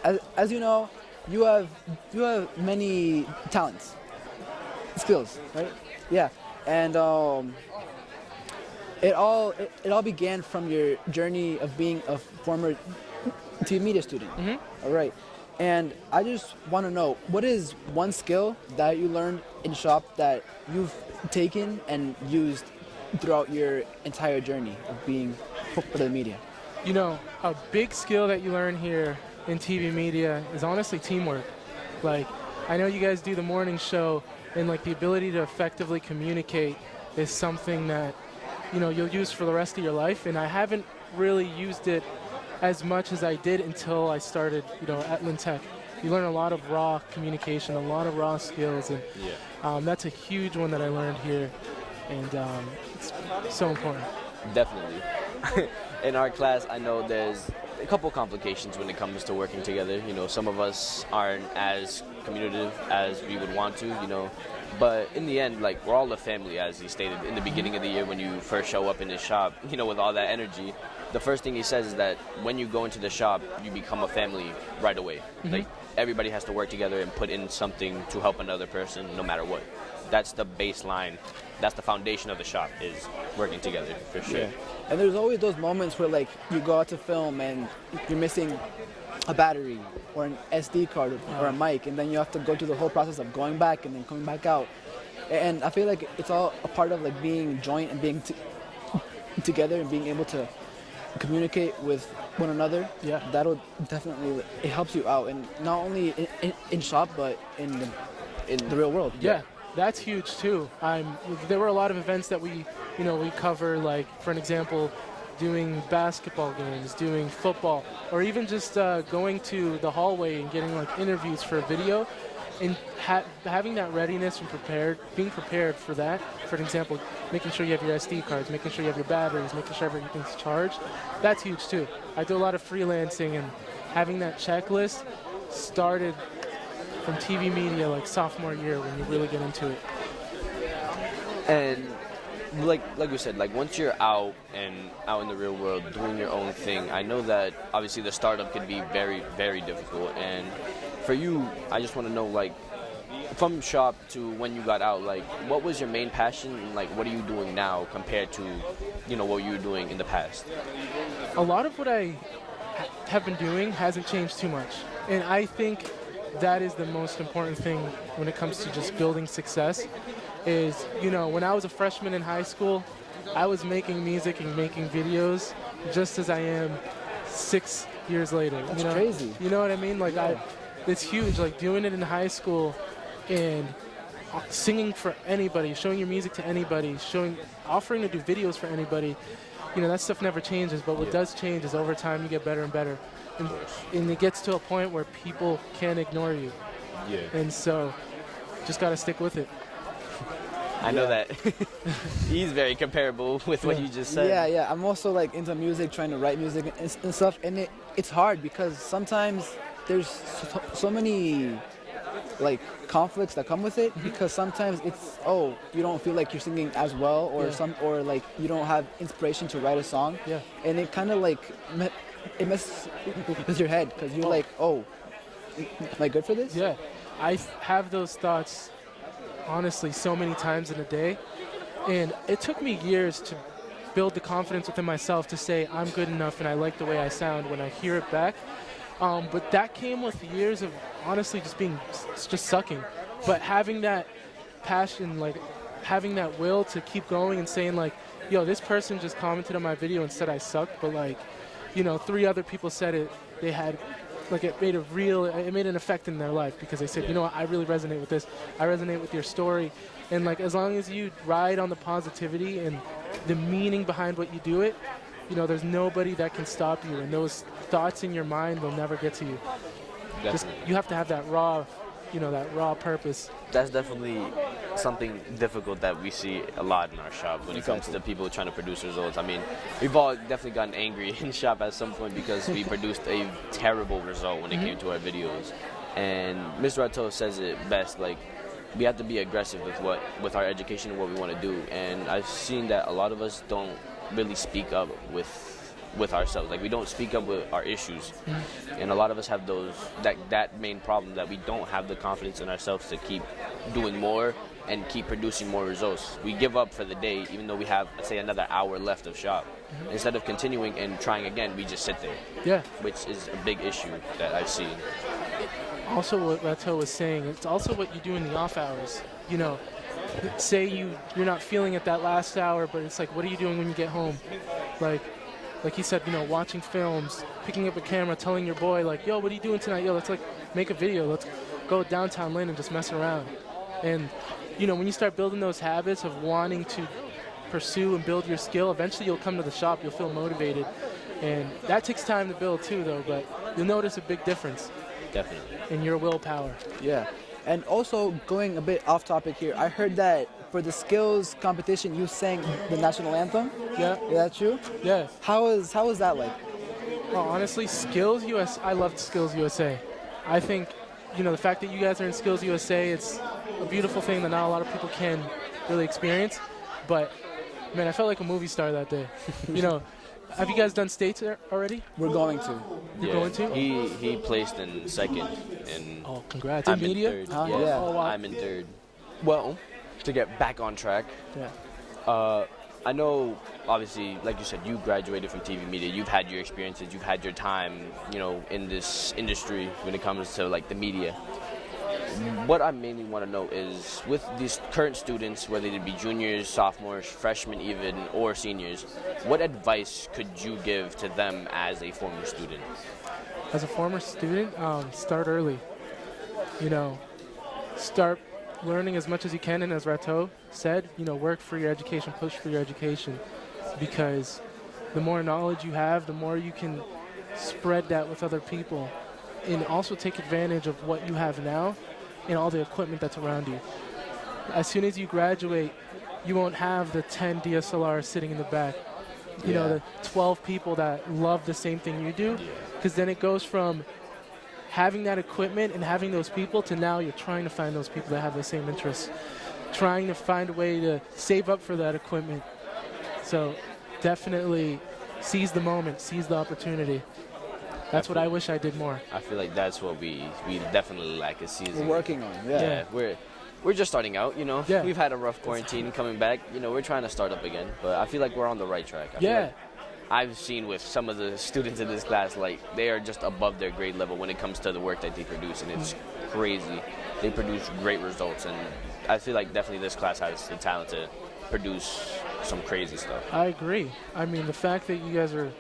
as you know, you have many talents, skills, right? Yeah, and it all began from your journey of being a former TV media student. All right, and I just want to know, what is one skill that you learned in shop that you've taken and used throughout your entire journey of being for the media? You know, a big skill that you learn here in TV media is honestly teamwork. Like, I know you guys do the morning show, and like the ability to effectively communicate is something that, you know, you'll use for the rest of your life. And I haven't really used it as much as I did until I started, you know, at Lintech. You learn a lot of raw communication, a lot of raw skills, and that's a huge one that I learned here, and it's so important. Definitely. In our class, I know there's a couple complications when it comes to working together. You know, some of us aren't as communicative as we would want to, you know. But in the end, like, we're all a family, as he stated in the beginning of the year when you first show up in his shop, you know, with all that energy. The first thing he says is that when you go into the shop, you become a family right away. Like, everybody has to work together and put in something to help another person, no matter what. That's the baseline. That's the foundation of the shop, is working together, for sure. Yeah. And there's always those moments where, like, you go out to film and you're missing a battery or an SD card or a mic, and then you have to go through the whole process of going back and then coming back out. And I feel like it's all a part of, like, being joint and being together and being able to communicate with one another. Yeah. That'll definitely, it helps you out, and not only in shop but in the real world. Yeah. That's huge too. There were a lot of events that we cover, like, for an example, doing basketball games, doing football, or even just going to the hallway and getting, like, interviews for a video, and having that readiness and being prepared for that. For an example, making sure you have your SD cards, making sure you have your batteries, making sure everything's charged. That's huge too. I do a lot of freelancing, and having that checklist started from TV media, like, sophomore year, when you really get into it. And like we said, like, once you're out in the real world doing your own thing, I know that obviously the startup could be very, very difficult. And for you, I just want to know, like, from shop to when you got out, like, what was your main passion, and, like, what are you doing now compared to, you know, what you were doing in the past? A lot of what I have been doing hasn't changed too much, and I think that is the most important thing when it comes to just building success. Is, you know, when I was a freshman in high school, I was making music and making videos just as I am 6 years later. That's crazy. You know what I mean? Like, it's huge. Like, doing it in high school and singing for anybody, showing your music to anybody, offering to do videos for anybody. You know, that stuff never changes. But what does change is over time you get better and better, and it gets to a point where people can't ignore you. Yeah. And so, just gotta stick with it. I know that he's very comparable with what you just said. Yeah. I'm also, like, into music, trying to write music and stuff, and it's hard because sometimes there's so many, like, conflicts that come with it, because sometimes it's, you don't feel like you're singing as well, or like you don't have inspiration to write a song, and it kind of, like, it messes with your head, because you're like, am I good for this? Yeah, I have those thoughts, honestly, so many times in a day, and it took me years to build the confidence within myself to say I'm good enough and I like the way I sound when I hear it back. But that came with years of honestly just sucking. But having that passion, like, having that will to keep going and saying, like, yo, this person just commented on my video and said I suck, but, like, you know, 3 other people said it. They had, like, it made an effect in their life, because they said, you know what, I really resonate with this. I resonate with your story. And, like, as long as you ride on the positivity and the meaning behind what you do it, you know, there's nobody that can stop you, and those thoughts in your mind will never get to you. Just, you have to have that raw purpose. That's definitely something difficult that we see a lot in our shop when it comes to people trying to produce results. I mean, we've all definitely gotten angry in shop at some point because we produced a terrible result when it came to our videos. And Mr. Rato says it best, like, we have to be aggressive with our education and what we want to do. And I've seen that a lot of us don't really speak up with with ourselves. Like we don't speak up with our issues, and a lot of us have that main problem, that we don't have the confidence in ourselves to keep doing more and keep producing more results. We give up for the day, even though we have, let's say, another hour left of shop. Instead of continuing and trying again, we just sit there. Yeah. Which is a big issue that I've seen. Also, what Rato was saying, it's also what you do in the off hours. You know, say you're not feeling it that last hour, but it's like, what are you doing when you get home? Like he said, you know, watching films, picking up a camera, telling your boy, like, yo, what are you doing tonight? Yo, let's like make a video. Let's go downtown Lynn and just mess around. And you know, when you start building those habits of wanting to pursue and build your skill, eventually you'll come to the shop, you'll feel motivated. And that takes time to build too, though, but you'll notice a big difference. Definitely. In your willpower. Yeah. And also, going a bit off topic here, I heard that for the skills competition, you sang the national anthem. Yeah. Is that true? Yeah. How was that like? Well, honestly, Skills USA, I loved Skills USA. I think, you know, the fact that you guys are in Skills USA, it's a beautiful thing that not a lot of people can really experience. But, man, I felt like a movie star that day. You know, have you guys done states already? We're going to. You're going to? He placed in second. And oh, congrats. I'm in media? in third. Yeah. Oh, wow. I'm in third. Well, to get back on track, Yeah. I know, obviously, like you said, you graduated from TV media. You've had your experiences. You've had your time, you know, in this industry when it comes to, like, the media. What I mainly want to know is, with these current students, whether they be juniors, sophomores, freshmen even, or seniors, what advice could you give to them as a former student? As a former student, start early. You know, start learning as much as you can, and as Rato said, you know, work for your education, push for your education, because the more knowledge you have, the more you can spread that with other people, and also take advantage of what you have now and all the equipment that's around you. As soon as you graduate, you won't have the 10 DSLRs sitting in the back. You know, the 12 people that love the same thing you do, because then it goes from having that equipment and having those people to now you're trying to find those people that have the same interests, trying to find a way to save up for that equipment. So definitely seize the moment, seize the opportunity. That's what I wish I did more. I feel like that's what we definitely lack is season. We're working on. Yeah, we're just starting out, you know. Yeah. We've had a rough quarantine coming back. You know, we're trying to start up again, but I feel like we're on the right track. I feel like I've seen with some of the students in this class, like, they are just above their grade level when it comes to the work that they produce, and it's crazy. They produce great results, and I feel like definitely this class has the talent to produce some crazy stuff. I agree. I mean, the fact that you guys are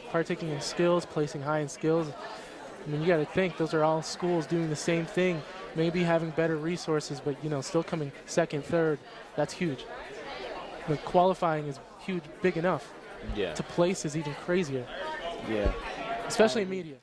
partaking in skills, placing high in skills, I mean, you got to think those are all schools doing the same thing, maybe having better resources, but, you know, still coming second, third. That's huge. The qualifying is huge, big enough. Yeah. To place is even crazier. Yeah. Especially in media.